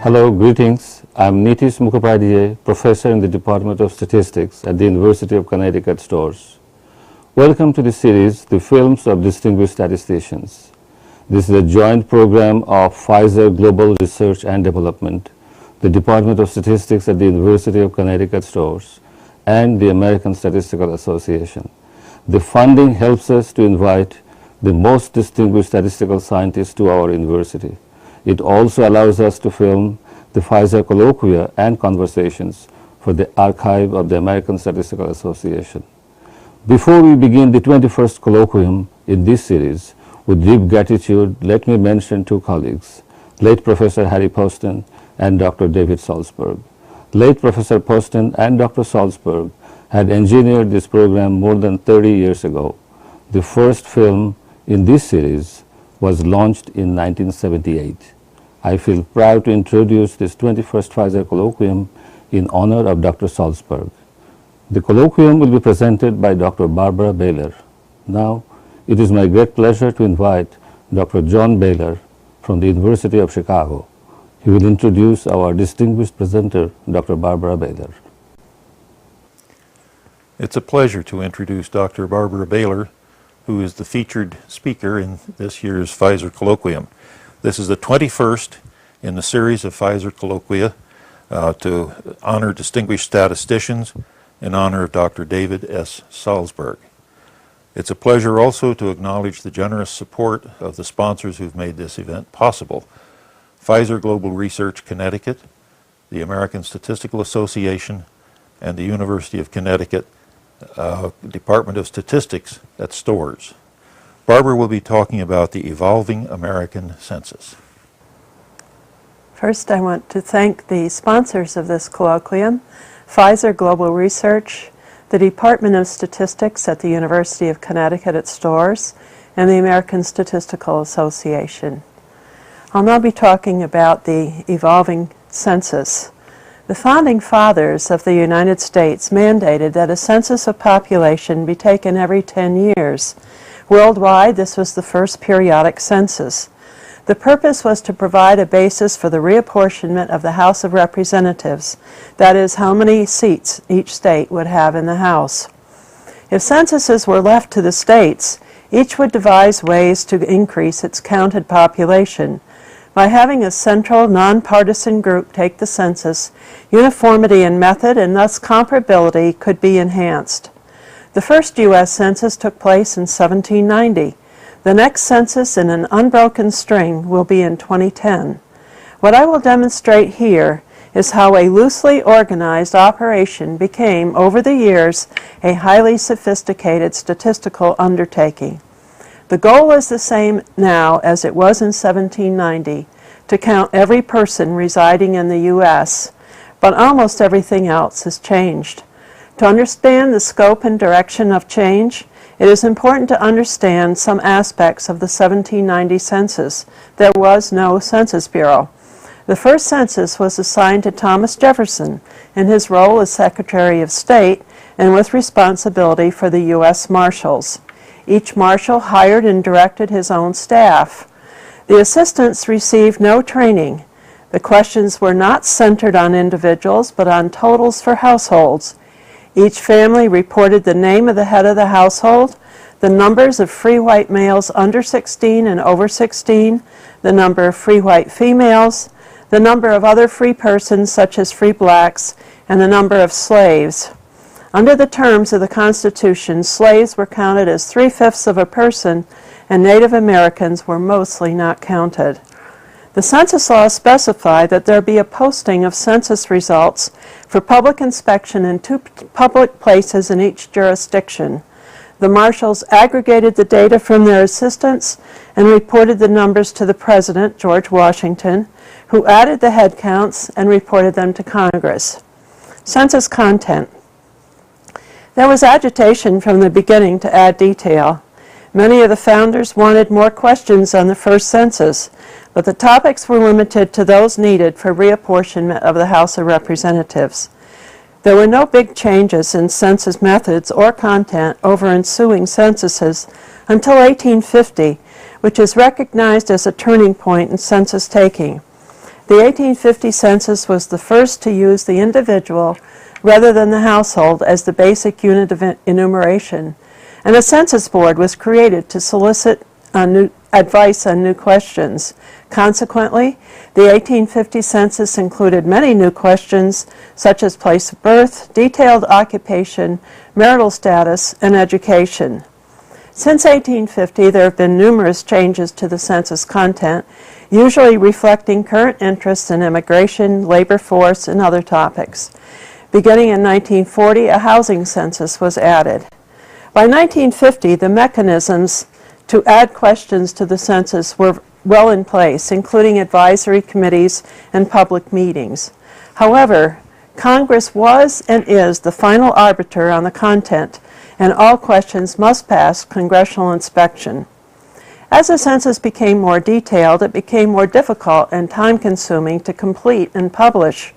Hello, greetings. I'm Nitish Mukhopadhyay, professor in the Department of Statistics at the University of Connecticut Stores. Welcome to the series, The Films of Distinguished Statisticians. This is a joint program of Pfizer Global Research and Development, the Department of Statistics at the University of Connecticut Stores, and the American Statistical Association. The funding helps us to invite the most distinguished statistical scientists to our university. It also allows us to film the Pfizer colloquia and conversations for the archive of the American Statistical Association. Before we begin the 21st colloquium in this series, with deep gratitude, let me mention two colleagues, late Professor Harry Poston and Dr. David Salzberg. Late Professor Poston and Dr. Salzberg had engineered this program more than 30 years ago. The first film in this series was launched in 1978. I feel proud to introduce this 21st Pfizer colloquium in honor of Dr. Salzberg. The colloquium will be presented by Dr. Barbara Bailar. Now, it is my great pleasure to invite Dr. John Bailar from the University of Chicago. He will introduce our distinguished presenter, Dr. Barbara Bailar. It's a pleasure to introduce Dr. Barbara Bailar, who is the featured speaker in this year's Pfizer colloquium. This is the 21st in the series of Pfizer colloquia to honor distinguished statisticians in honor of Dr. David S. Salzberg. It's a pleasure also to acknowledge the generous support of the sponsors who've made this event possible: Pfizer Global Research Connecticut, the American Statistical Association, and the University of Connecticut Department of Statistics at Stores. Barbara will be talking about the Evolving American Census. First, I want to thank the sponsors of this colloquium, Pfizer Global Research, the Department of Statistics at the University of Connecticut at Stores, and the American Statistical Association. I'll now be talking about the Evolving Census. The founding fathers of the United States mandated that a census of population be taken every 10 years. Worldwide, this was the first periodic census. The purpose was to provide a basis for the reapportionment of the House of Representatives, that is, how many seats each state would have in the House. If censuses were left to the states, each would devise ways to increase its counted population. By having a central, nonpartisan group take the census, uniformity in method and thus comparability could be enhanced. The first U.S. Census took place in 1790. The next census in an unbroken string will be in 2010. What I will demonstrate here is how a loosely organized operation became, over the years, a highly sophisticated statistical undertaking. The goal is the same now as it was in 1790, to count every person residing in the U.S., but almost everything else has changed. To understand the scope and direction of change, it is important to understand some aspects of the 1790 census. There was no Census Bureau. The first census was assigned to Thomas Jefferson in his role as Secretary of State and with responsibility for the U.S. Marshals. Each marshal hired and directed his own staff. The assistants received no training. The questions were not centered on individuals, but on totals for households. Each family reported the name of the head of the household, the numbers of free white males under 16 and over 16, the number of free white females, the number of other free persons such as free blacks, and the number of slaves. Under the terms of the Constitution, slaves were counted as 3/5 of a person, and Native Americans were mostly not counted. The census laws specify that there be a posting of census results for public inspection in 2 public places in each jurisdiction. The marshals aggregated the data from their assistants and reported the numbers to the President, George Washington, who added the head counts and reported them to Congress. Census content. There was agitation from the beginning to add detail. Many of the founders wanted more questions on the first census, but the topics were limited to those needed for reapportionment of the House of Representatives. There were no big changes in census methods or content over ensuing censuses until 1850, which is recognized as a turning point in census taking. The 1850 census was the first to use the individual rather than the household as the basic unit of enumeration, and a census board was created to solicit advice on new questions. Consequently, the 1850 census included many new questions such as place of birth, detailed occupation, marital status, and education. Since 1850, there have been numerous changes to the census content, usually reflecting current interests in immigration, labor force, and other topics. Beginning in 1940, a housing census was added. By 1950, the mechanisms to add questions to the census were well in place, including advisory committees and public meetings. However, Congress was and is the final arbiter on the content, and all questions must pass congressional inspection. As the census became more detailed, it became more difficult and time-consuming to complete and publish.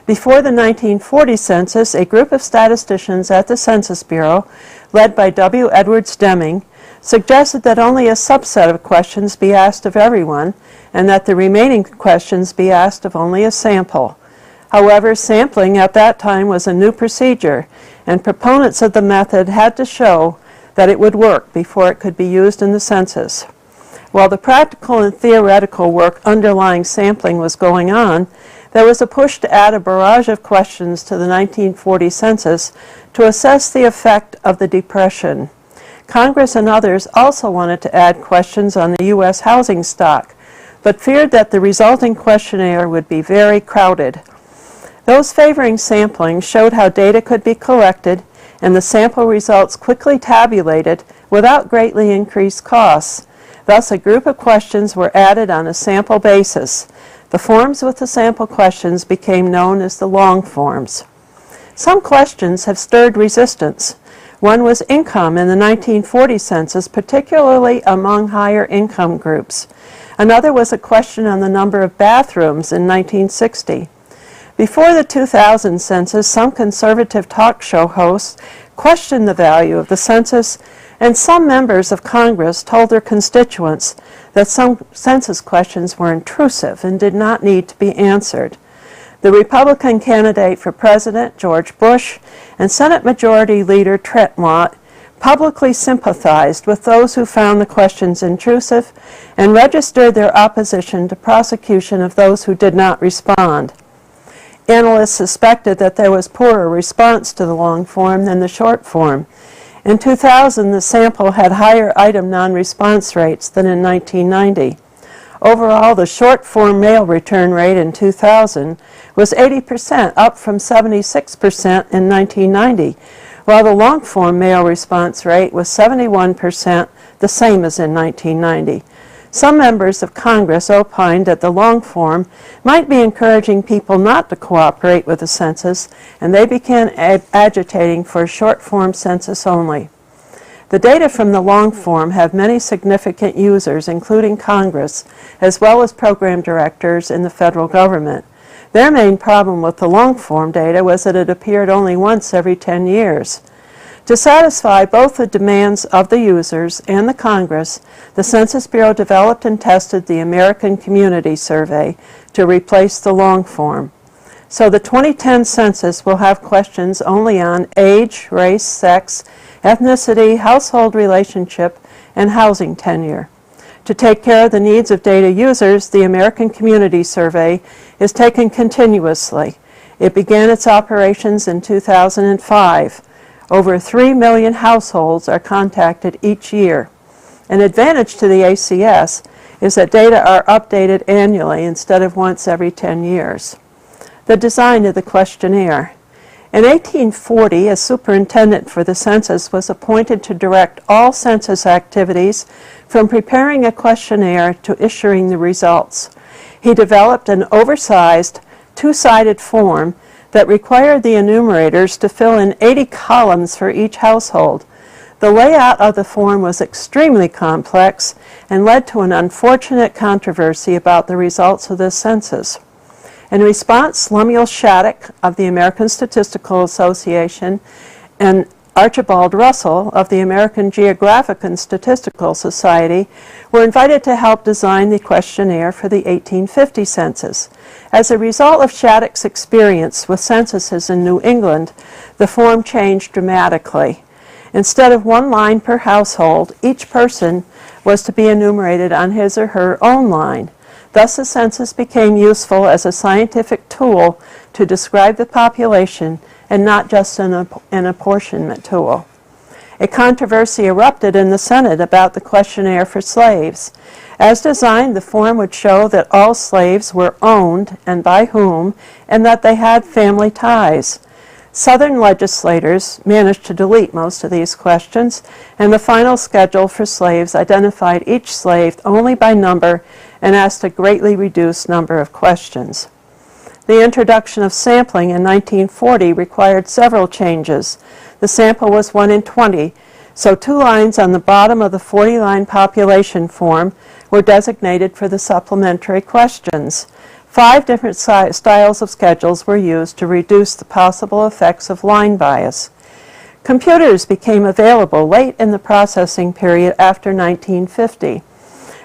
Before the 1940 census, a group of statisticians at the Census Bureau, led by W. Edwards Deming, suggested that only a subset of questions be asked of everyone, and that the remaining questions be asked of only a sample. However, sampling at that time was a new procedure, and proponents of the method had to show that it would work before it could be used in the census. While the practical and theoretical work underlying sampling was going on, there was a push to add a barrage of questions to the 1940 census to assess the effect of the Depression. Congress and others also wanted to add questions on the U.S. housing stock, but feared that the resulting questionnaire would be very crowded. Those favoring sampling showed how data could be collected and the sample results quickly tabulated without greatly increased costs. Thus, a group of questions were added on a sample basis. The forms with the sample questions became known as the long forms. Some questions have stirred resistance. One was income in the 1940 census, particularly among higher income groups. Another was a question on the number of bathrooms in 1960. Before the 2000 census, some conservative talk show hosts questioned the value of the census, and some members of Congress told their constituents that some census questions were intrusive and did not need to be answered. The Republican candidate for president, George Bush, and Senate Majority Leader Trent Lott publicly sympathized with those who found the questions intrusive and registered their opposition to prosecution of those who did not respond. Analysts suspected that there was poorer response to the long form than the short form. In 2000, the sample had higher item non-response rates than in 1990. Overall, the short form mail return rate in 2000 was 80%, up from 76% in 1990, while the long form mail response rate was 71%, the same as in 1990. Some members of Congress opined that the long form might be encouraging people not to cooperate with the census, and they began agitating for a short form census only. The data from the long form have many significant users, including Congress, as well as program directors in the federal government. Their main problem with the long form data was that it appeared only once every 10 years. To satisfy both the demands of the users and the Congress, the Census Bureau developed and tested the American Community Survey to replace the long form. So the 2010 census will have questions only on age, race, sex, ethnicity, household relationship, and housing tenure. To take care of the needs of data users, the American Community Survey is taken continuously. It began its operations in 2005. Over 3 million households are contacted each year. An advantage to the ACS is that data are updated annually instead of once every 10 years. The design of the questionnaire. In 1840, a superintendent for the census was appointed to direct all census activities from preparing a questionnaire to issuing the results. He developed an oversized, two-sided form that required the enumerators to fill in 80 columns for each household. The layout of the form was extremely complex and led to an unfortunate controversy about the results of this census. In response, Lemuel Shattuck of the American Statistical Association and Archibald Russell of the American Geographic and Statistical Society were invited to help design the questionnaire for the 1850 census. As a result of Shattuck's experience with censuses in New England, the form changed dramatically. Instead of one line per household, each person was to be enumerated on his or her own line. Thus, the census became useful as a scientific tool to describe the population and not just an apportionment tool. A controversy erupted in the Senate about the questionnaire for slaves. As designed, the form would show that all slaves were owned and by whom, and that they had family ties. Southern legislators managed to delete most of these questions, and the final schedule for slaves identified each slave only by number and asked a greatly reduced number of questions. The introduction of sampling in 1940 required several changes. The sample was 1 in 20, so 2 lines on the bottom of the 40-line population form were designated for the supplementary questions. 5 different styles of schedules were used to reduce the possible effects of line bias. Computers became available late in the processing period after 1950.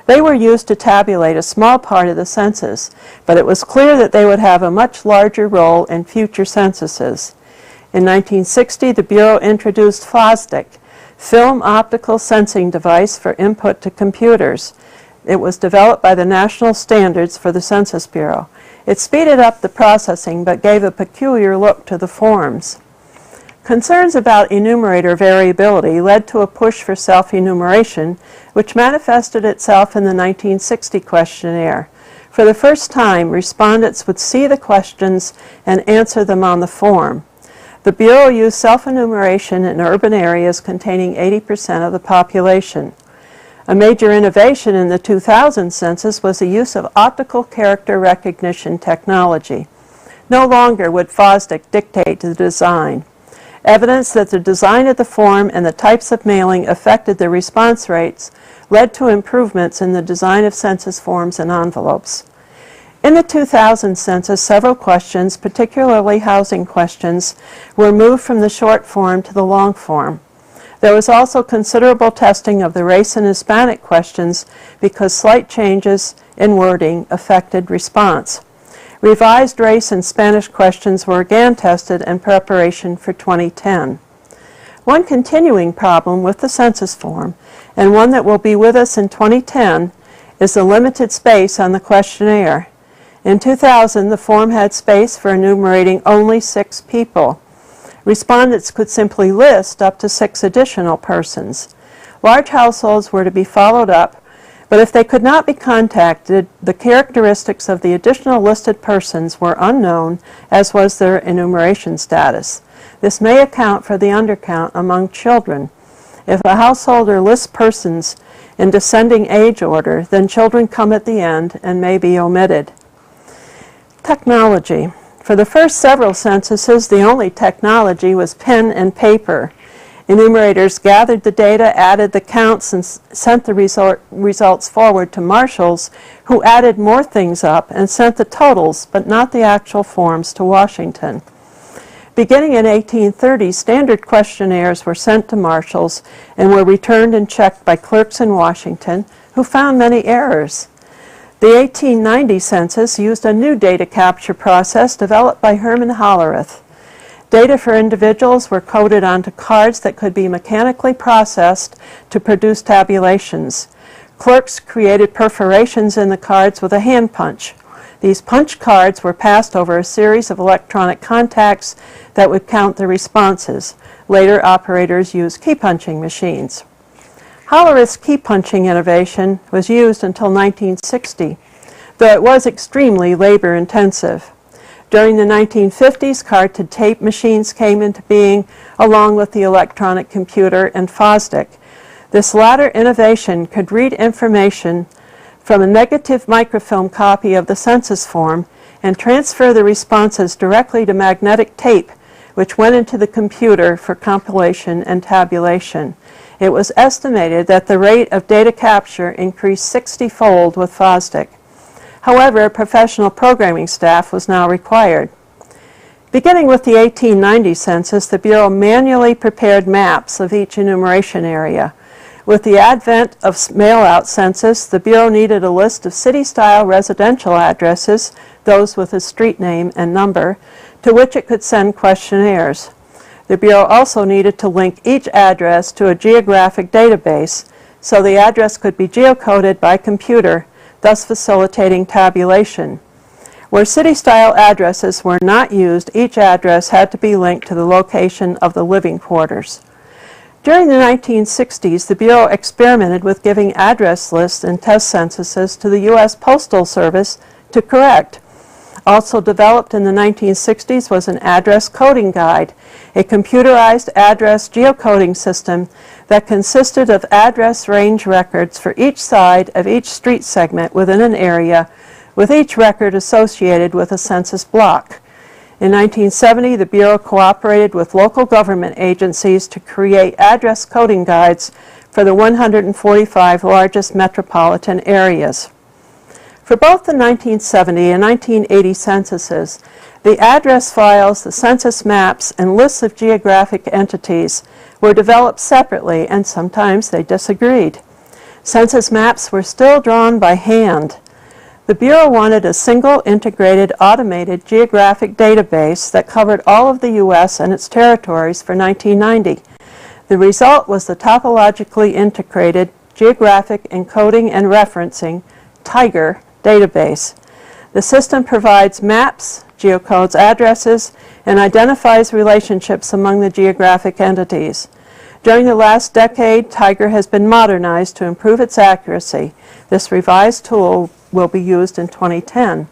They were used to tabulate a small part of the census, but it was clear that they would have a much larger role in future censuses. In 1960, the Bureau introduced FOSDIC, Film Optical Sensing Device for Input to Computers. It was developed by the National Standards for the Census Bureau. It speeded up the processing but gave a peculiar look to the forms. Concerns about enumerator variability led to a push for self-enumeration, which manifested itself in the 1960 questionnaire. For the first time, respondents would see the questions and answer them on the form. The Bureau used self-enumeration in urban areas containing 80% of the population. A major innovation in the 2000 census was the use of optical character recognition technology. No longer would FOSDIC dictate the design. Evidence that the design of the form and the types of mailing affected the response rates led to improvements in the design of census forms and envelopes. In the 2000 census, several questions, particularly housing questions, were moved from the short form to the long form. There was also considerable testing of the race and Hispanic questions because slight changes in wording affected response. Revised race and Spanish questions were again tested in preparation for 2010. One continuing problem with the census form, and one that will be with us in 2010, is the limited space on the questionnaire. In 2000, the form had space for enumerating only 6 people. Respondents could simply list up to 6 additional persons. Large households were to be followed up, but if they could not be contacted, the characteristics of the additional listed persons were unknown, as was their enumeration status. This may account for the undercount among children. If a householder lists persons in descending age order, then children come at the end and may be omitted. Technology. For the first several censuses, the only technology was pen and paper. Enumerators gathered the data, added the counts, and sent the results forward to marshals, who added more things up and sent the totals, but not the actual forms, to Washington. Beginning in 1830, standard questionnaires were sent to marshals and were returned and checked by clerks in Washington, who found many errors. The 1890 census used a new data capture process developed by Herman Hollerith. Data for individuals were coded onto cards that could be mechanically processed to produce tabulations. Clerks created perforations in the cards with a hand punch. These punch cards were passed over a series of electronic contacts that would count the responses. Later, operators used key punching machines. Hollerith's key punching innovation was used until 1960, though it was extremely labor intensive. During the 1950s, card-to-tape machines came into being, along with the electronic computer and FOSDIC. This latter innovation could read information from a negative microfilm copy of the census form and transfer the responses directly to magnetic tape, which went into the computer for compilation and tabulation. It was estimated that the rate of data capture increased 60-fold with FOSDIC. However, professional programming staff was now required. Beginning with the 1890 census, the Bureau manually prepared maps of each enumeration area. With the advent of mail-out census, the Bureau needed a list of city-style residential addresses, those with a street name and number, to which it could send questionnaires. The Bureau also needed to link each address to a geographic database, so the address could be geocoded by computer, thus facilitating tabulation. Where city-style addresses were not used, each address had to be linked to the location of the living quarters. During the 1960s, the Bureau experimented with giving address lists in test censuses to the U.S. Postal Service to correct. Also developed in the 1960s was an address coding guide, a computerized address geocoding system that consisted of address range records for each side of each street segment within an area, with each record associated with a census block. In 1970, the Bureau cooperated with local government agencies to create address coding guides for the 145 largest metropolitan areas. For both the 1970 and 1980 censuses, the address files, the census maps, and lists of geographic entities were developed separately, and sometimes they disagreed. Census maps were still drawn by hand. The Bureau wanted a single, integrated, automated geographic database that covered all of the U.S. and its territories for 1990. The result was the topologically integrated Geographic Encoding and Referencing, TIGER, database. The system provides maps, geocodes addresses, and identifies relationships among the geographic entities. During the last decade, TIGER has been modernized to improve its accuracy. This revised tool will be used in 2010.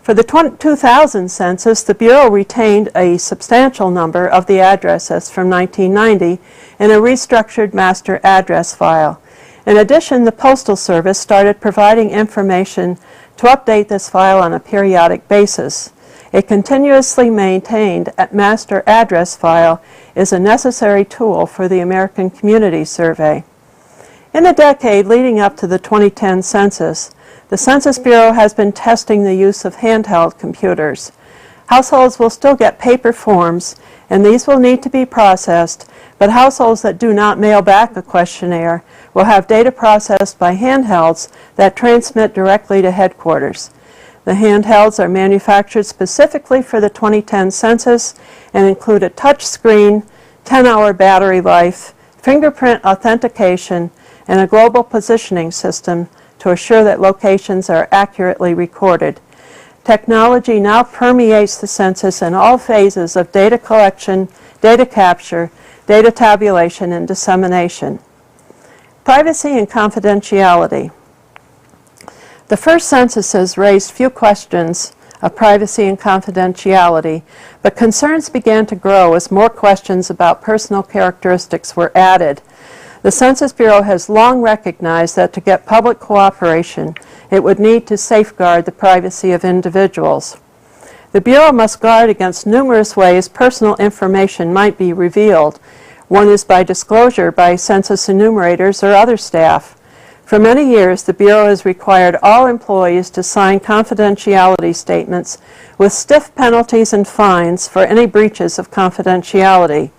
For the 2000 census, the Bureau retained a substantial number of the addresses from 1990 in a restructured master address file. In addition, the Postal Service started providing information to update this file on a periodic basis. A continuously maintained master address file is a necessary tool for the American Community Survey. In the decade leading up to the 2010 census, the Census Bureau has been testing the use of handheld computers. Households will still get paper forms, and these will need to be processed, but households that do not mail back a questionnaire will have data processed by handhelds that transmit directly to headquarters. The handhelds are manufactured specifically for the 2010 census and include a touch screen, 10-hour battery life, fingerprint authentication, and a global positioning system to assure that locations are accurately recorded. Technology now permeates the census in all phases of data collection, data capture, data tabulation, and dissemination. Privacy and confidentiality. The first censuses raised few questions of privacy and confidentiality, but concerns began to grow as more questions about personal characteristics were added. The Census Bureau has long recognized that to get public cooperation, it would need to safeguard the privacy of individuals. The Bureau must guard against numerous ways personal information might be revealed. One is by disclosure by census enumerators or other staff. For many years, the Bureau has required all employees to sign confidentiality statements with stiff penalties and fines for any breaches of confidentiality.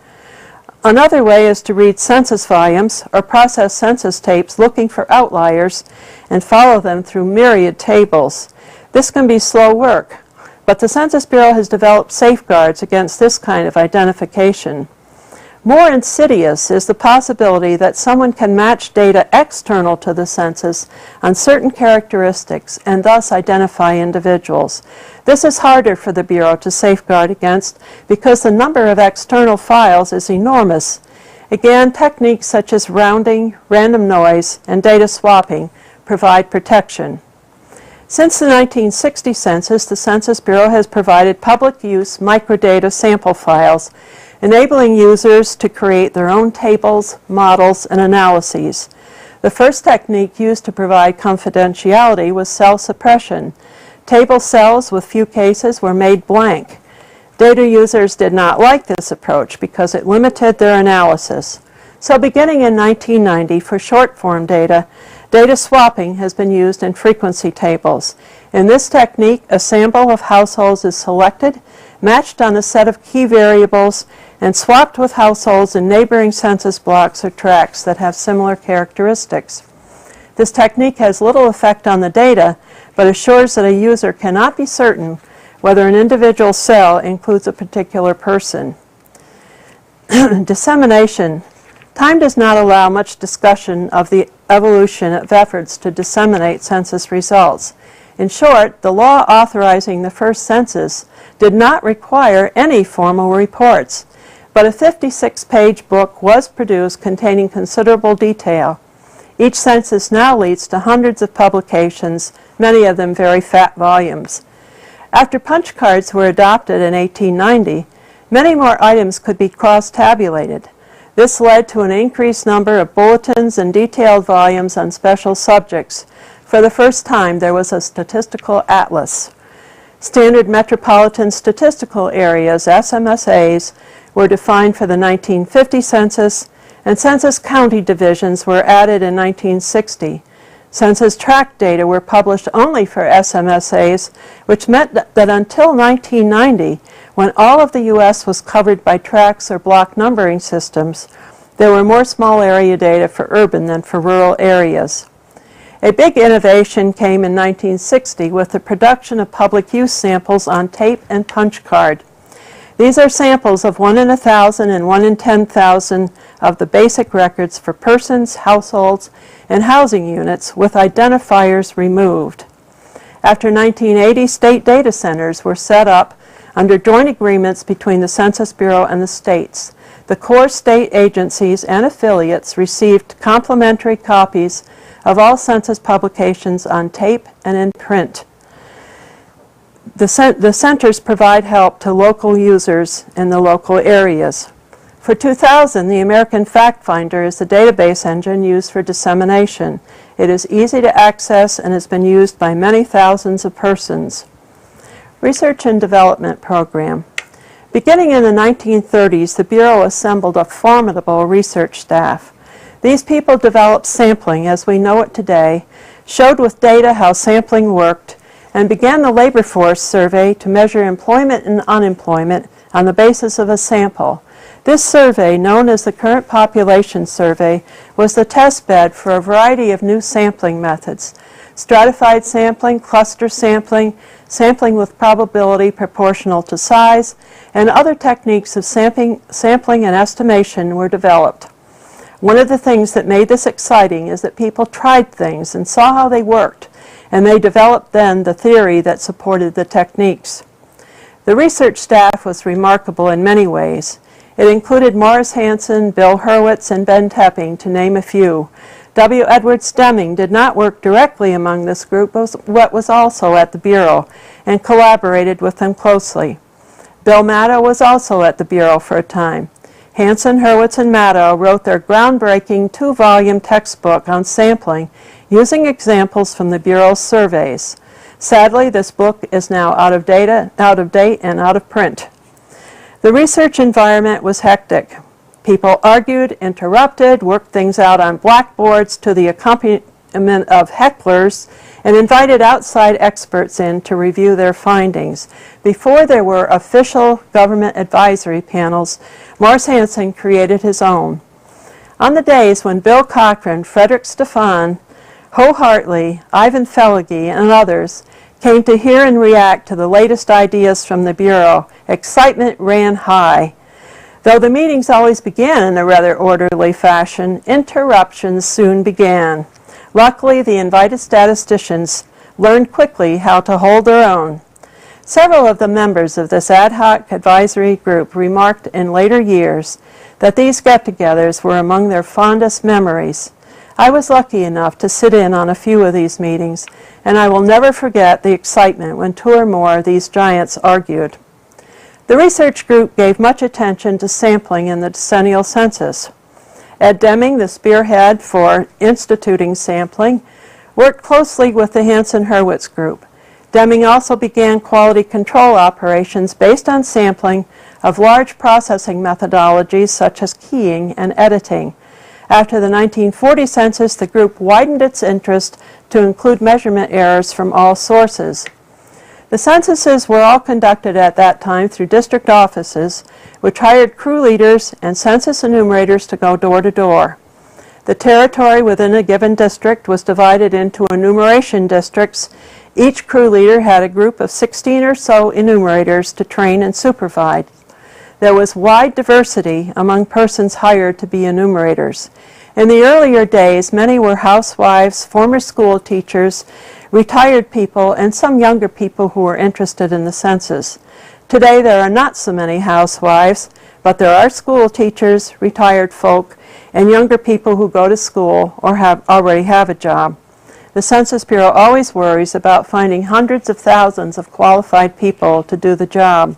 Another way is to read census volumes or process census tapes looking for outliers and follow them through myriad tables. This can be slow work, but the Census Bureau has developed safeguards against this kind of identification. More insidious is the possibility that someone can match data external to the census on certain characteristics and thus identify individuals. This is harder for the Bureau to safeguard against because the number of external files is enormous. Again, techniques such as rounding, random noise, and data swapping provide protection. Since the 1960 census, the Census Bureau has provided public use microdata sample files, enabling users to create their own tables, models, and analyses. The first technique used to provide confidentiality was cell suppression. Table cells with few cases were made blank. Data users did not like this approach because it limited their analysis. So beginning in 1990 for short-form data, data swapping has been used in frequency tables. In this technique, a sample of households is selected, matched on a set of key variables, and swapped with households in neighboring census blocks or tracts that have similar characteristics. This technique has little effect on the data, but assures that a user cannot be certain whether an individual cell includes a particular person. Dissemination. Time does not allow much discussion of the evolution of efforts to disseminate census results. In short, the law authorizing the first census did not require any formal reports, but a 56-page book was produced containing considerable detail. Each census now leads to hundreds of publications, many of them very fat volumes. After punch cards were adopted in 1890, many more items could be cross-tabulated. This led to an increased number of bulletins and detailed volumes on special subjects. For the first time, there was a statistical atlas. Standard Metropolitan Statistical Areas, SMSAs, were defined for the 1950 census, and census county divisions were added in 1960. Census tract data were published only for SMSAs, which meant that until 1990, when all of the U.S. was covered by tracts or block numbering systems, there were more small area data for urban than for rural areas. A big innovation came in 1960 with the production of public use samples on tape and punch card. These are samples of 1 in 1,000 and 1 in 10,000 of the basic records for persons, households, and housing units with identifiers removed. After 1980, state data centers were set up under joint agreements between the Census Bureau and the states. The core state agencies and affiliates received complimentary copies of all census publications on tape and in print. The centers provide help to local users in the local areas. For 2000, the American Fact Finder is the database engine used for dissemination. It is easy to access and has been used by many thousands of persons. Research and Development Program. Beginning in the 1930s, the Bureau assembled a formidable research staff. These people developed sampling as we know it today, showed with data how sampling worked, and began the labor force survey to measure employment and unemployment on the basis of a sample. This survey, known as the Current Population Survey, was the test bed for a variety of new sampling methods: stratified sampling, cluster sampling, sampling with probability proportional to size, and other techniques of sampling and estimation were developed. One of the things that made this exciting is that people tried things and saw how they worked, and they developed then the theory that supported the techniques. The research staff was remarkable in many ways. It included Morris Hansen, Bill Hurwitz, and Ben Tepping, to name a few. W. Edwards Deming did not work directly among this group, but was also at the Bureau and collaborated with them closely. Bill Maddow was also at the Bureau for a time. Hansen, Hurwitz, and Maddow wrote their groundbreaking 2-volume textbook on sampling using examples from the Bureau's surveys. Sadly, this book is now out of date, and out of print. The research environment was hectic. People argued, interrupted, worked things out on blackboards to the accompaniment of hecklers, and invited outside experts in to review their findings. Before there were official government advisory panels, Morris Hansen created his own. On the days when Bill Cochran, Frederick Stefan, Ho Hartley, Ivan Fellagy, and others came to hear and react to the latest ideas from the Bureau, excitement ran high. Though the meetings always began in a rather orderly fashion, interruptions soon began. Luckily, the invited statisticians learned quickly how to hold their own. Several of the members of this ad hoc advisory group remarked in later years that these get-togethers were among their fondest memories. I was lucky enough to sit in on a few of these meetings, and I will never forget the excitement when 2 or more of these giants argued. The research group gave much attention to sampling in the decennial census. Ed Deming, the spearhead for instituting sampling, worked closely with the Hansen-Hurwitz group. Deming also began quality control operations based on sampling of large processing methodologies such as keying and editing. After the 1940 census, the group widened its interest to include measurement errors from all sources. The censuses were all conducted at that time through district offices, which hired crew leaders and census enumerators to go door to door. The territory within a given district was divided into enumeration districts. Each crew leader had a group of 16 or so enumerators to train and supervise. There was wide diversity among persons hired to be enumerators. In the earlier days, many were housewives, former school teachers, retired people, and some younger people who were interested in the census. Today there are not so many housewives, but there are school teachers, retired folk, and younger people who go to school or already have a job. The Census Bureau always worries about finding hundreds of thousands of qualified people to do the job.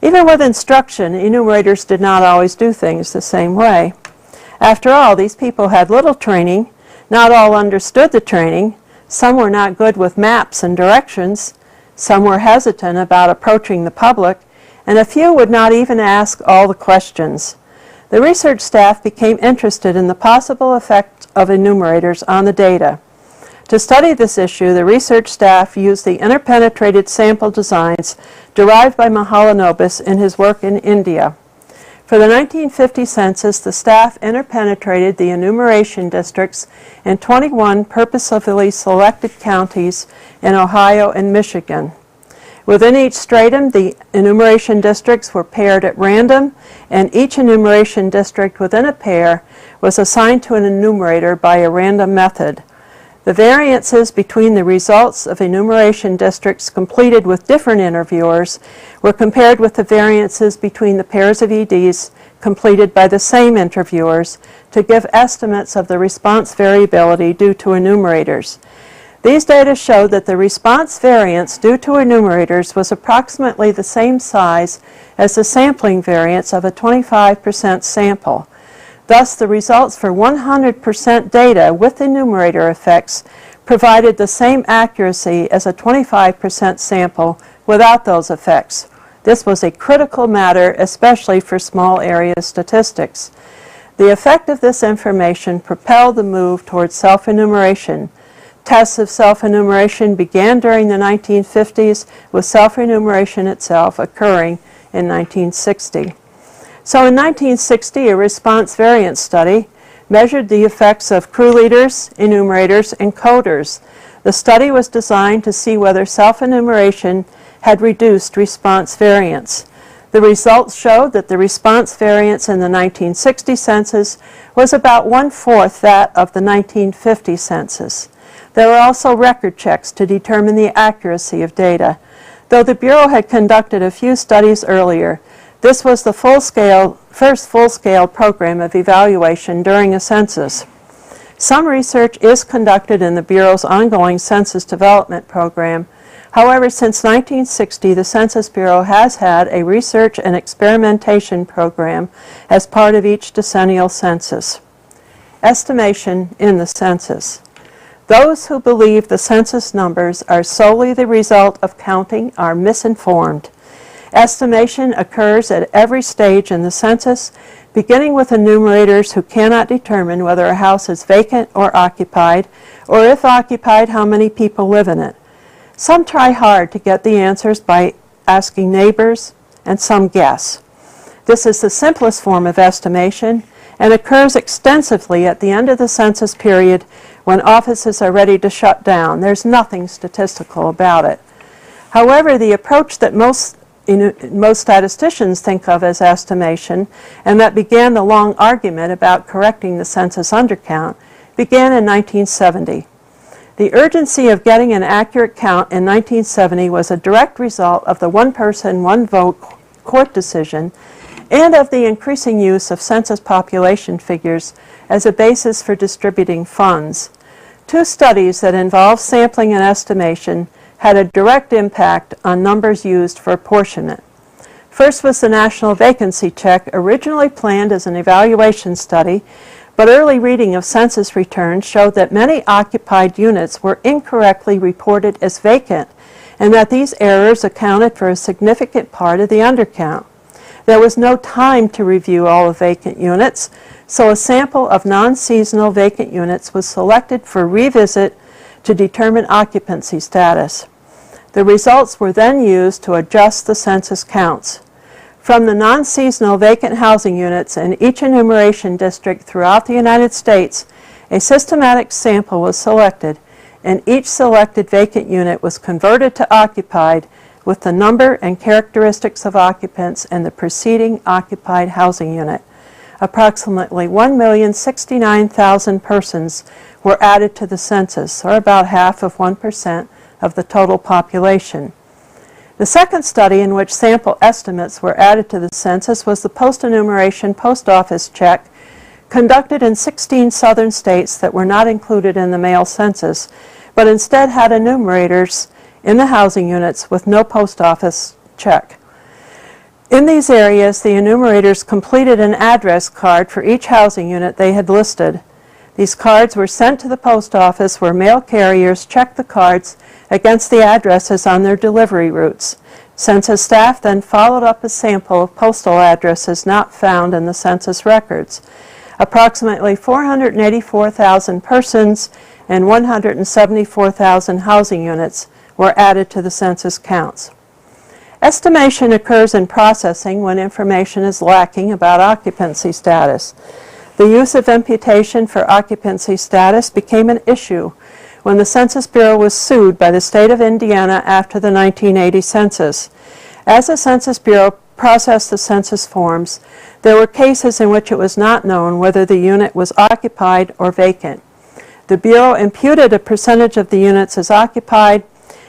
Even with instruction, enumerators did not always do things the same way. After all, these people had little training, not all understood the training, some were not good with maps and directions, some were hesitant about approaching the public, and a few would not even ask all the questions. The research staff became interested in the possible effect of enumerators on the data. To study this issue, the research staff used the interpenetrated sample designs derived by Mahalanobis in his work in India. For the 1950 census, the staff interpenetrated the enumeration districts in 21 purposefully selected counties in Ohio and Michigan. Within each stratum, the enumeration districts were paired at random, and each enumeration district within a pair was assigned to an enumerator by a random method. The variances between the results of enumeration districts completed with different interviewers were compared with the variances between the pairs of EDs completed by the same interviewers to give estimates of the response variability due to enumerators. These data showed that the response variance due to enumerators was approximately the same size as the sampling variance of a 25% sample. Thus, the results for 100% data with enumerator effects provided the same accuracy as a 25% sample without those effects. This was a critical matter, especially for small area statistics. The effect of this information propelled the move towards self-enumeration. Tests of self-enumeration began during the 1950s, with self-enumeration itself occurring in 1960. So in 1960, a response variance study measured the effects of crew leaders, enumerators, and coders. The study was designed to see whether self-enumeration had reduced response variance. The results showed that the response variance in the 1960 census was about 1/4 that of the 1950 census. There were also record checks to determine the accuracy of data. Though the Bureau had conducted a few studies earlier, this was the first full-scale program of evaluation during a census. Some research is conducted in the Bureau's ongoing census development program. However, since 1960, the Census Bureau has had a research and experimentation program as part of each decennial census. Estimation in the census. Those who believe the census numbers are solely the result of counting are misinformed. Estimation occurs at every stage in the census, beginning with enumerators who cannot determine whether a house is vacant or occupied, or if occupied, how many people live in it. Some try hard to get the answers by asking neighbors, and some guess. This is the simplest form of estimation and occurs extensively at the end of the census period when offices are ready to shut down. There's nothing statistical about it. However, the approach that most statisticians think of as estimation, and that began the long argument about correcting the census undercount, began in 1970. The urgency of getting an accurate count in 1970 was a direct result of the one-person, one-vote court decision and of the increasing use of census population figures as a basis for distributing funds. Two studies that involved sampling and estimation had a direct impact on numbers used for apportionment. First was the National Vacancy Check, originally planned as an evaluation study, but early reading of census returns showed that many occupied units were incorrectly reported as vacant, and that these errors accounted for a significant part of the undercount. There was no time to review all the vacant units, so a sample of non-seasonal vacant units was selected for revisit to determine occupancy status. The results were then used to adjust the census counts. From the non-seasonal vacant housing units in each enumeration district throughout the United States, a systematic sample was selected, and each selected vacant unit was converted to occupied with the number and characteristics of occupants in the preceding occupied housing unit. Approximately 1,069,000 persons were added to the census, or about half of 1% of the total population. The second study in which sample estimates were added to the census was the post-enumeration post office check conducted in 16 southern states that were not included in the mail census, but instead had enumerators in the housing units with no post office check. In these areas, the enumerators completed an address card for each housing unit they had listed. These cards were sent to the post office where mail carriers checked the cards against the addresses on their delivery routes. Census staff then followed up a sample of postal addresses not found in the census records. Approximately 484,000 persons and 174,000 housing units were added to the census counts. Estimation occurs in processing when information is lacking about occupancy status. The use of imputation for occupancy status became an issue when the Census Bureau was sued by the state of Indiana after the 1980 census. As the Census Bureau processed the census forms, there were cases in which it was not known whether the unit was occupied or vacant. The Bureau imputed a percentage of the units as occupied,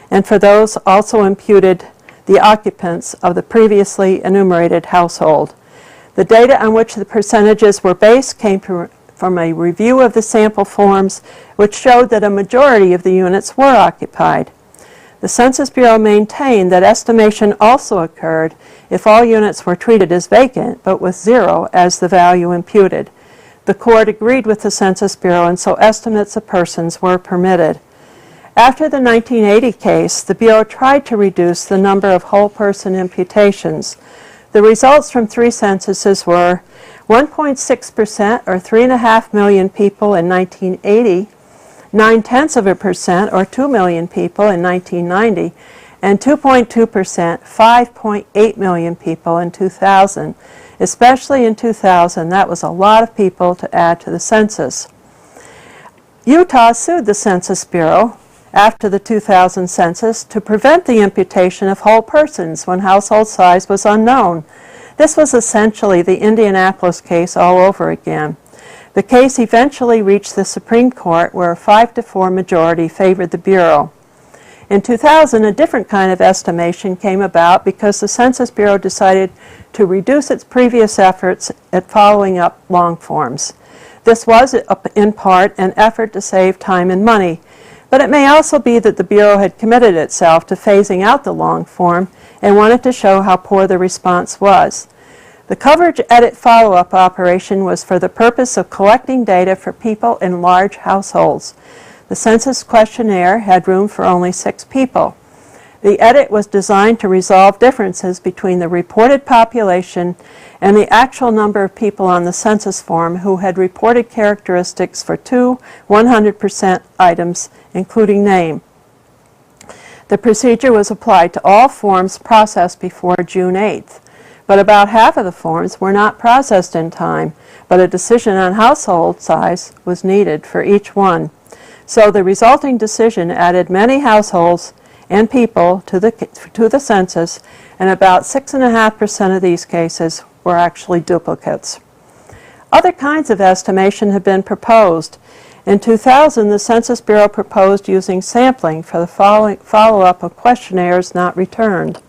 and for those also imputed the occupants of the previously enumerated household. The data on which the percentages were based came from a review of the sample forms, which showed that a majority of the units were occupied. The Census Bureau maintained that estimation also occurred if all units were treated as vacant, but with 0 as the value imputed. The court agreed with the Census Bureau, and so estimates of persons were permitted. After the 1980 case, the Bureau tried to reduce the number of whole person imputations. The results from 3 censuses were 1.6%, or 3.5 million people in 1980, 0.9%, or 2 million people in 1990, and 2.2%, 5.8 million people in 2000. Especially in 2000, that was a lot of people to add to the census. Utah sued the Census Bureau after the 2000 census to prevent the imputation of whole persons when household size was unknown. This was essentially the Indianapolis case all over again. The case eventually reached the Supreme Court, where a 5-4 majority favored the Bureau. In 2000, a different kind of estimation came about because the Census Bureau decided to reduce its previous efforts at following up long forms. This was, in part, an effort to save time and money, but it may also be that the Bureau had committed itself to phasing out the long form and wanted to show how poor the response was. The coverage edit follow-up operation was for the purpose of collecting data for people in large households. The census questionnaire had room for only 6 people. The edit was designed to resolve differences between the reported population and the actual number of people on the census form who had reported characteristics for 2 100% items, including name. The procedure was applied to all forms processed before June 8th, but about half of the forms were not processed in time, but a decision on household size was needed for each one. So the resulting decision added many households and people to the census, and about 6.5% of these cases were actually duplicates. Other kinds of estimation have been proposed. In 2000, the Census Bureau proposed using sampling for the follow-up of questionnaires not returned.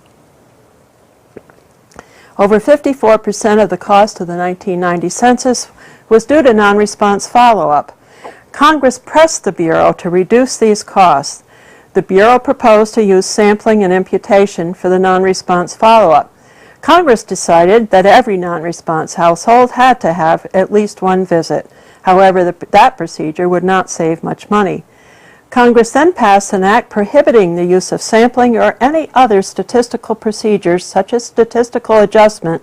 Over 54% of the cost of the 1990 census was due to non-response follow-up. Congress pressed the Bureau to reduce these costs. The Bureau proposed to use sampling and imputation for the non-response follow-up. Congress decided that every non-response household had to have at least one visit. However, that procedure would not save much money. Congress then passed an act prohibiting the use of sampling or any other statistical procedures, such as statistical adjustment,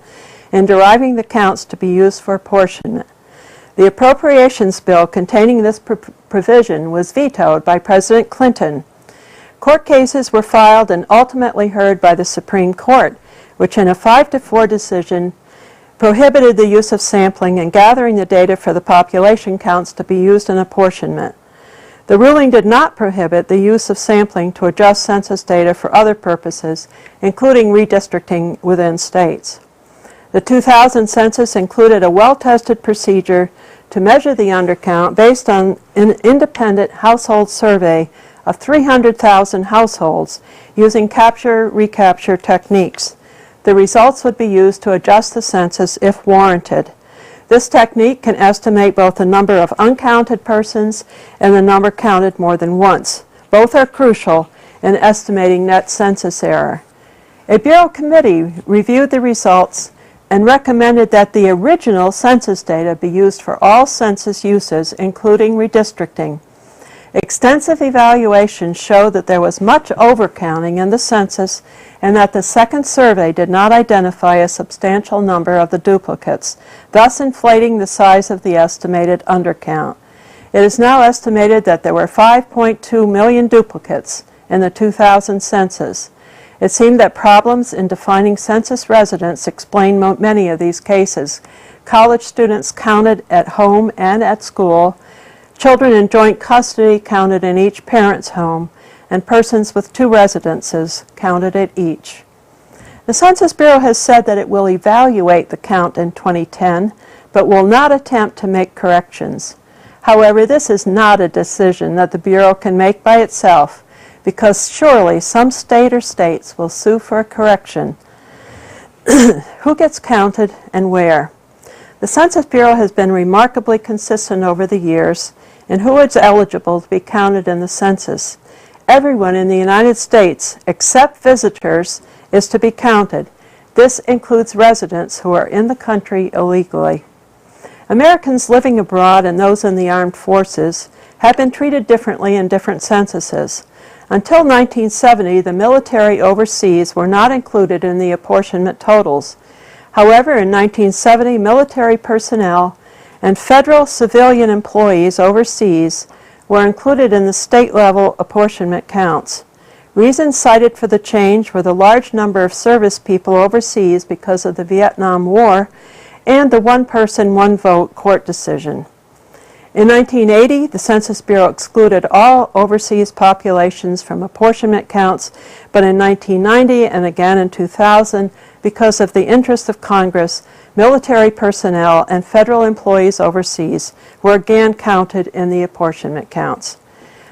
in deriving the counts to be used for apportionment. The appropriations bill containing this provision was vetoed by President Clinton. Court cases were filed and ultimately heard by the Supreme Court, which in a 5-4 decision prohibited the use of sampling and gathering the data for the population counts to be used in apportionment. The ruling did not prohibit the use of sampling to adjust census data for other purposes, including redistricting within states. The 2000 census included a well-tested procedure to measure the undercount based on an independent household survey of 300,000 households using capture-recapture techniques. The results would be used to adjust the census if warranted. This technique can estimate both the number of uncounted persons and the number counted more than once. Both are crucial in estimating net census error. A Bureau committee reviewed the results and recommended that the original census data be used for all census uses, including redistricting. Extensive evaluations showed that there was much overcounting in the census and that the second survey did not identify a substantial number of the duplicates, thus inflating the size of the estimated undercount. It is now estimated that there were 5.2 million duplicates in the 2000 census. It seemed that problems in defining census residents explain many of these cases. College students counted at home and at school, children in joint custody counted in each parent's home, and persons with 2 residences counted at each. The Census Bureau has said that it will evaluate the count in 2010, but will not attempt to make corrections. However, this is not a decision that the Bureau can make by itself, because surely some state or states will sue for a correction. Who gets counted and where? The Census Bureau has been remarkably consistent over the years in who is eligible to be counted in the census. Everyone in the United States, except visitors, is to be counted. This includes residents who are in the country illegally. Americans living abroad and those in the armed forces have been treated differently in different censuses. Until 1970, the military overseas were not included in the apportionment totals. However, in 1970, military personnel and federal civilian employees overseas were included in the state-level apportionment counts. Reasons cited for the change were the large number of service people overseas because of the Vietnam War and the one-person, one-vote court decision. In 1980, the Census Bureau excluded all overseas populations from apportionment counts, but in 1990 and again in 2000, because of the interest of Congress, military personnel and federal employees overseas were again counted in the apportionment counts.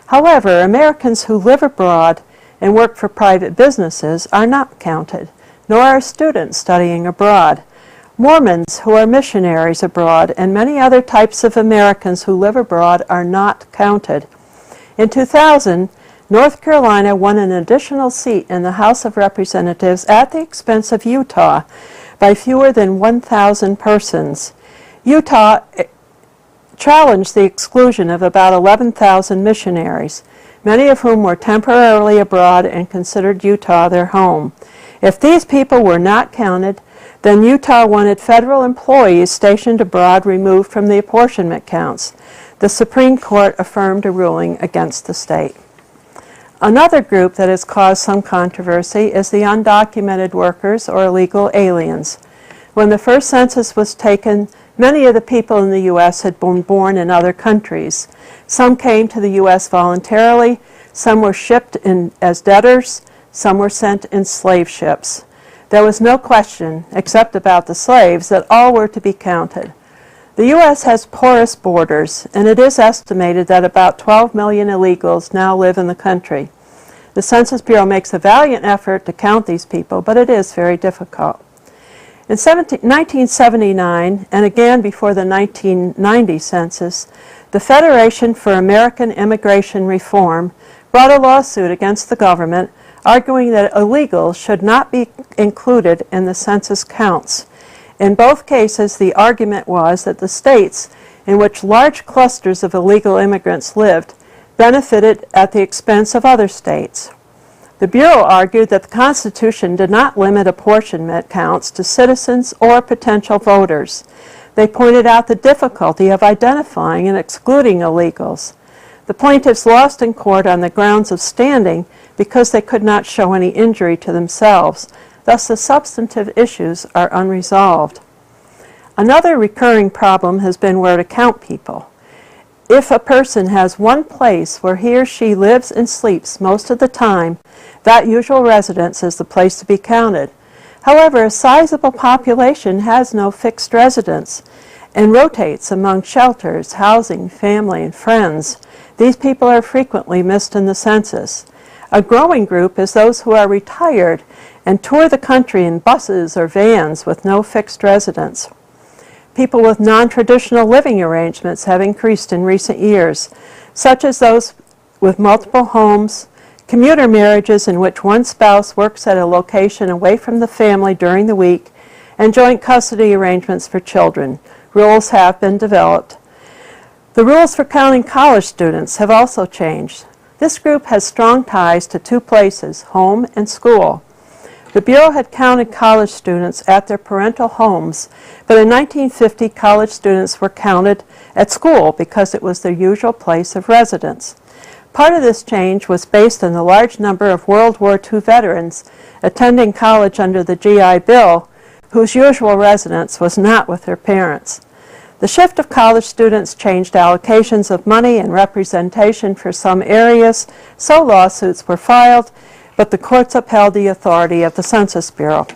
However, Americans who live abroad and work for private businesses are not counted, nor are students studying abroad. Mormons who are missionaries abroad and many other types of Americans who live abroad are not counted. In 2000, North Carolina won an additional seat in the House of Representatives at the expense of Utah by fewer than 1,000 persons. Utah challenged the exclusion of about 11,000 missionaries, many of whom were temporarily abroad and considered Utah their home. If these people were not counted, then Utah wanted federal employees stationed abroad removed from the apportionment counts. The Supreme Court affirmed a ruling against the state. Another group that has caused some controversy is the undocumented workers or illegal aliens. When the first census was taken, many of the people in the U.S. had been born in other countries. Some came to the U.S. voluntarily, some were shipped in as debtors, some were sent in slave ships. There was no question, except about the slaves, that all were to be counted. The U.S. has porous borders, and it is estimated that about 12 million illegals now live in the country. The Census Bureau makes a valiant effort to count these people, but it is very difficult. In 1979, and again before the 1990 census, the Federation for American Immigration Reform brought a lawsuit against the government, arguing that illegals should not be included in the census counts. In both cases, the argument was that the states in which large clusters of illegal immigrants lived benefited at the expense of other states. The Bureau argued that the Constitution did not limit apportionment counts to citizens or potential voters. They pointed out the difficulty of identifying and excluding illegals. The plaintiffs lost in court on the grounds of standing because they could not show any injury to themselves. Thus, the substantive issues are unresolved. Another recurring problem has been where to count people. If a person has one place where he or she lives and sleeps most of the time, that usual residence is the place to be counted. However, a sizable population has no fixed residence and rotates among shelters, housing, family, and friends. These people are frequently missed in the census. A growing group is those who are retired and tour the country in buses or vans with no fixed residence. People with non-traditional living arrangements have increased in recent years, such as those with multiple homes, commuter marriages in which one spouse works at a location away from the family during the week, and joint custody arrangements for children. Rules have been developed. The rules for counting college students have also changed. This group has strong ties to two places, home and school. The Bureau had counted college students at their parental homes, but in 1950 college students were counted at school because it was their usual place of residence. Part of this change was based on the large number of World War II veterans attending college under the GI Bill, whose usual residence was not with their parents. The shift of college students changed allocations of money and representation for some areas, so lawsuits were filed, but the courts upheld the authority of the Census Bureau.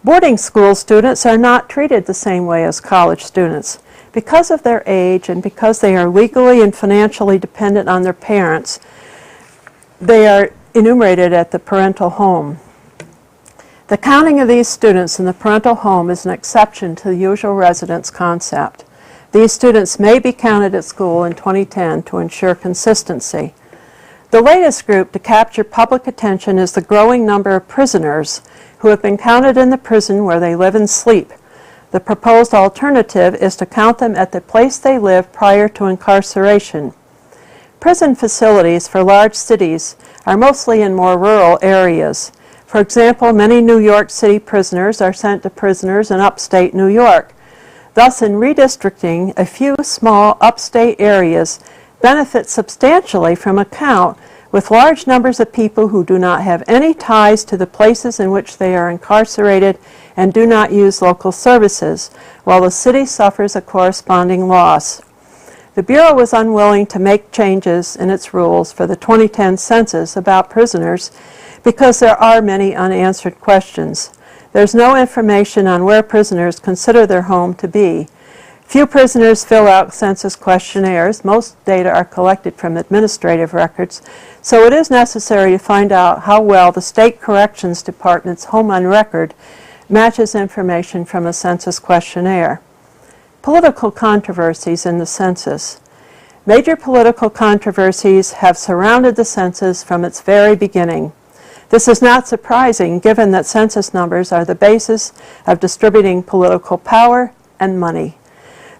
Boarding school students are not treated the same way as college students. Because of their age and because they are legally and financially dependent on their parents, they are enumerated at the parental home. The counting of these students in the parental home is an exception to the usual residence concept. These students may be counted at school in 2010 to ensure consistency. The latest group to capture public attention is the growing number of prisoners who have been counted in the prison where they live and sleep. The proposed alternative is to count them at the place they lived prior to incarceration. Prison facilities for large cities are mostly in more rural areas. For example, many New York City prisoners are sent to prisoners in upstate New York. Thus, in redistricting, a few small upstate areas benefit substantially from a count with large numbers of people who do not have any ties to the places in which they are incarcerated and do not use local services, while the city suffers a corresponding loss. The Bureau was unwilling to make changes in its rules for the 2010 census about prisoners because there are many unanswered questions. There's no information on where prisoners consider their home to be. Few prisoners fill out census questionnaires. Most data are collected from administrative records, so it is necessary to find out how well the State Corrections Department's Home on Record matches information from a census questionnaire. Political controversies in the census. Major political controversies have surrounded the census from its very beginning. This is not surprising given that census numbers are the basis of distributing political power and money.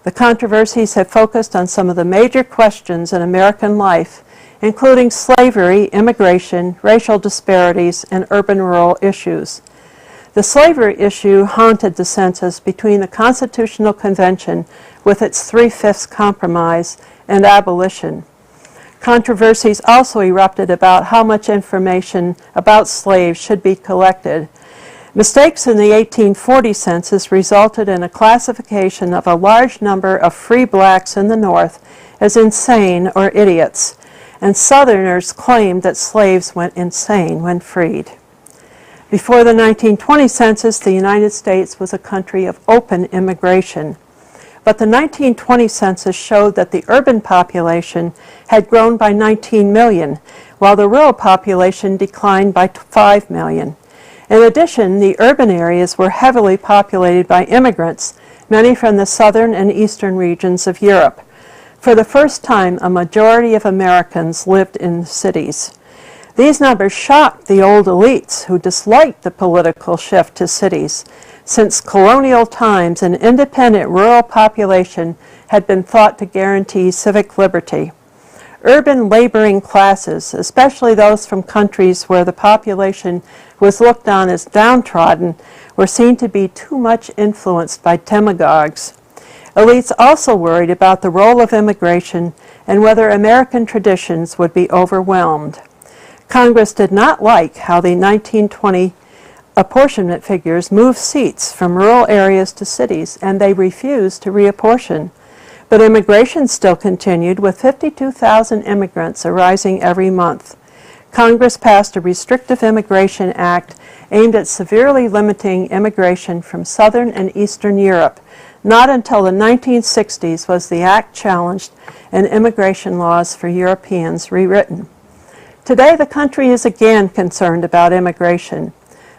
The controversies have focused on some of the major questions in American life, including slavery, immigration, racial disparities, and urban-rural issues. The slavery issue haunted the census between the Constitutional Convention with its 3/5 compromise and abolition. Controversies also erupted about how much information about slaves should be collected. Mistakes in the 1840 census resulted in a classification of a large number of free blacks in the North as insane or idiots, and Southerners claimed that slaves went insane when freed. Before the 1920 census, the United States was a country of open immigration. But the 1920 census showed that the urban population had grown by 19 million, while the rural population declined by 5 million. In addition, the urban areas were heavily populated by immigrants, many from the southern and eastern regions of Europe. For the first time, a majority of Americans lived in cities. These numbers shocked the old elites who disliked the political shift to cities. Since colonial times, an independent rural population had been thought to guarantee civic liberty. Urban laboring classes, especially those from countries where the population was looked on as downtrodden, were seen to be too much influenced by demagogues. Elites also worried about the role of immigration and whether American traditions would be overwhelmed. Congress did not like how the 1920 apportionment figures moved seats from rural areas to cities, and they refused to reapportion. But immigration still continued, with 52,000 immigrants arriving every month. Congress passed a restrictive immigration act aimed at severely limiting immigration from Southern and Eastern Europe. Not until the 1960s was the act challenged and immigration laws for Europeans rewritten. Today, the country is again concerned about immigration.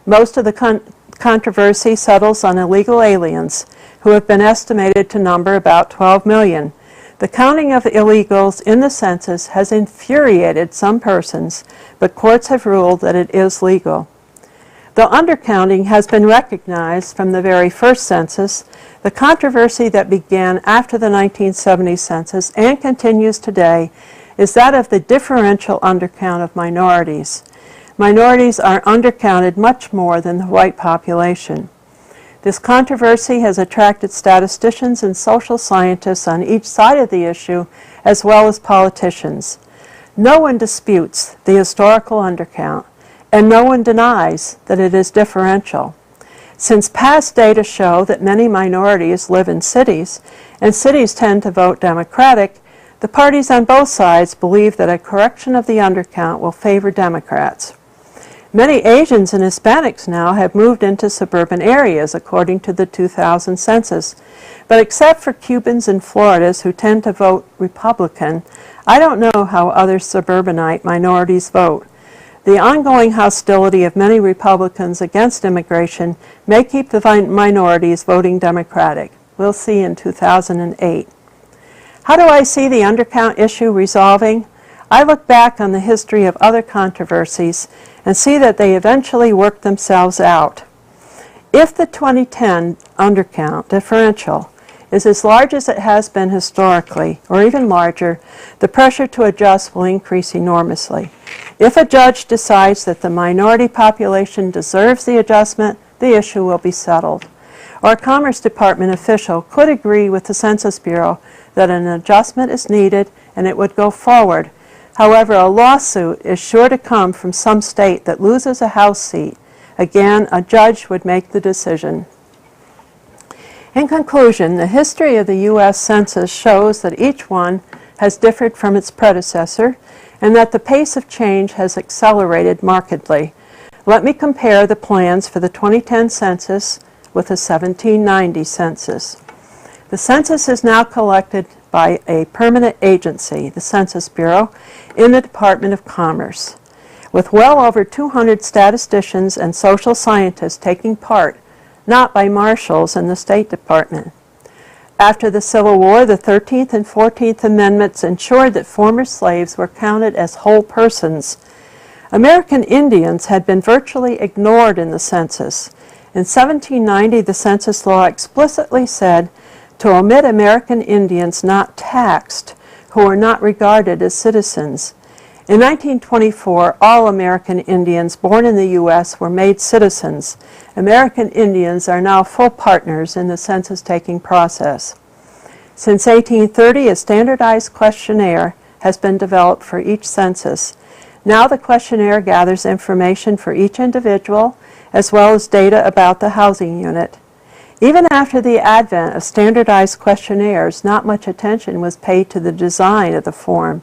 Most of the controversy settles on illegal aliens, who have been estimated to number about 12 million. The counting of illegals in the census has infuriated some persons, but courts have ruled that it is legal. Though undercounting has been recognized from the very first census, the controversy that began after the 1970 census and continues today is that of the differential undercount of minorities. Minorities are undercounted much more than the white population. This controversy has attracted statisticians and social scientists on each side of the issue, as well as politicians. No one disputes the historical undercount, and no one denies that it is differential. Since past data show that many minorities live in cities, and cities tend to vote Democratic, the parties on both sides believe that a correction of the undercount will favor Democrats. Many Asians and Hispanics now have moved into suburban areas, according to the 2000 census. But except for Cubans and Floridas, who tend to vote Republican, I don't know how other suburbanite minorities vote. The ongoing hostility of many Republicans against immigration may keep the minorities voting Democratic. We'll see in 2008. How do I see the undercount issue resolving? I look back on the history of other controversies and see that they eventually work themselves out. If the 2010 undercount differential is as large as it has been historically, or even larger, the pressure to adjust will increase enormously. If a judge decides that the minority population deserves the adjustment, the issue will be settled. Or a Commerce Department official could agree with the Census Bureau that an adjustment is needed and it would go forward. However, a lawsuit is sure to come from some state that loses a House seat. Again, a judge would make the decision. In conclusion, the history of the U.S. Census shows that each one has differed from its predecessor and that the pace of change has accelerated markedly. Let me compare the plans for the 2010 census with the 1790 census. The census is now collected by a permanent agency, the Census Bureau, in the Department of Commerce, with well over 200 statisticians and social scientists taking part, not by marshals in the State Department. After the Civil War, the 13th and 14th Amendments ensured that former slaves were counted as whole persons. American Indians had been virtually ignored in the census. In 1790, the census law explicitly said to omit American Indians not taxed, who were not regarded as citizens. In 1924, all American Indians born in the U.S. were made citizens. American Indians are now full partners in the census-taking process. Since 1830, a standardized questionnaire has been developed for each census. Now the questionnaire gathers information for each individual, as well as data about the housing unit. Even after the advent of standardized questionnaires, not much attention was paid to the design of the form.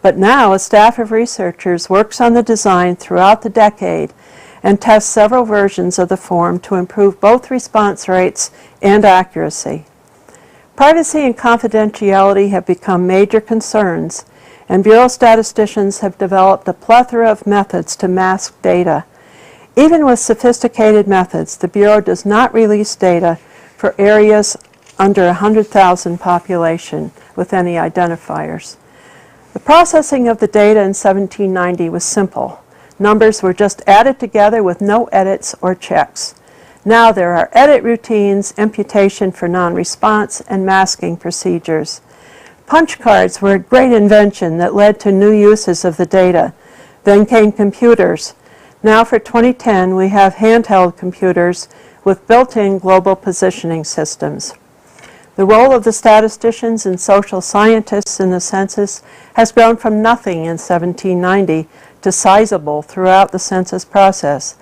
But now a staff of researchers works on the design throughout the decade and tests several versions of the form to improve both response rates and accuracy. Privacy and confidentiality have become major concerns, and Bureau statisticians have developed a plethora of methods to mask data. Even with sophisticated methods, the Bureau does not release data for areas under 100,000 population with any identifiers. The processing of the data in 1790 was simple. Numbers were just added together with no edits or checks. Now there are edit routines, imputation for non-response, and masking procedures. Punch cards were a great invention that led to new uses of the data. Then came computers. Now for 2010, we have handheld computers with built-in global positioning systems. The role of the statisticians and social scientists in the census has grown from nothing in 1790 to sizable throughout the census process.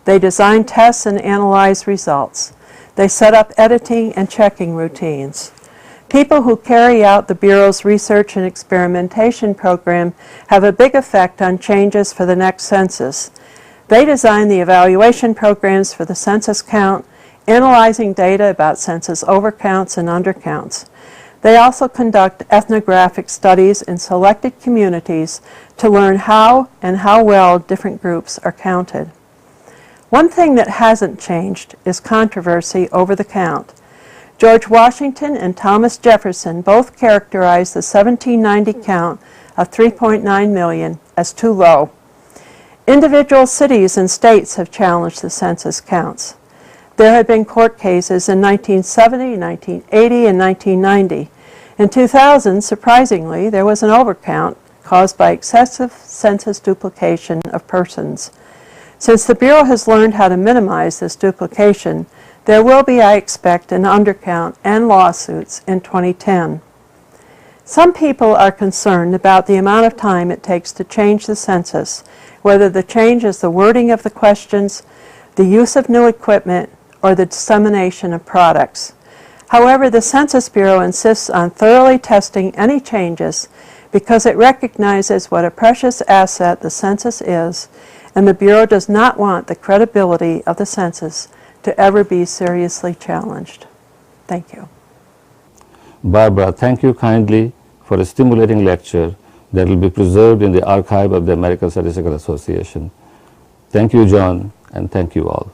They design tests and analyze results. They set up editing and checking routines. People who carry out the Bureau's research and experimentation program have a big effect on changes for the next census. They design the evaluation programs for the census count, analyzing data about census overcounts and undercounts. They also conduct ethnographic studies in selected communities to learn how and how well different groups are counted. One thing that hasn't changed is controversy over the count. George Washington and Thomas Jefferson both characterized the 1790 count of 3.9 million as too low. Individual cities and states have challenged the census counts. There had been court cases in 1970, 1980, and 1990. In 2000, surprisingly, there was an overcount caused by excessive census duplication of persons. Since the Bureau has learned how to minimize this duplication, there will be, I expect, an undercount and lawsuits in 2010. Some people are concerned about the amount of time it takes to change the census, whether the change is the wording of the questions, the use of new equipment, or the dissemination of products. However, the Census Bureau insists on thoroughly testing any changes because it recognizes what a precious asset the census is, and the Bureau does not want the credibility of the census to ever be seriously challenged. Thank you. Barbara, thank you kindly for a stimulating lecture that will be preserved in the archive of the American Statistical Association. Thank you, John, and thank you all.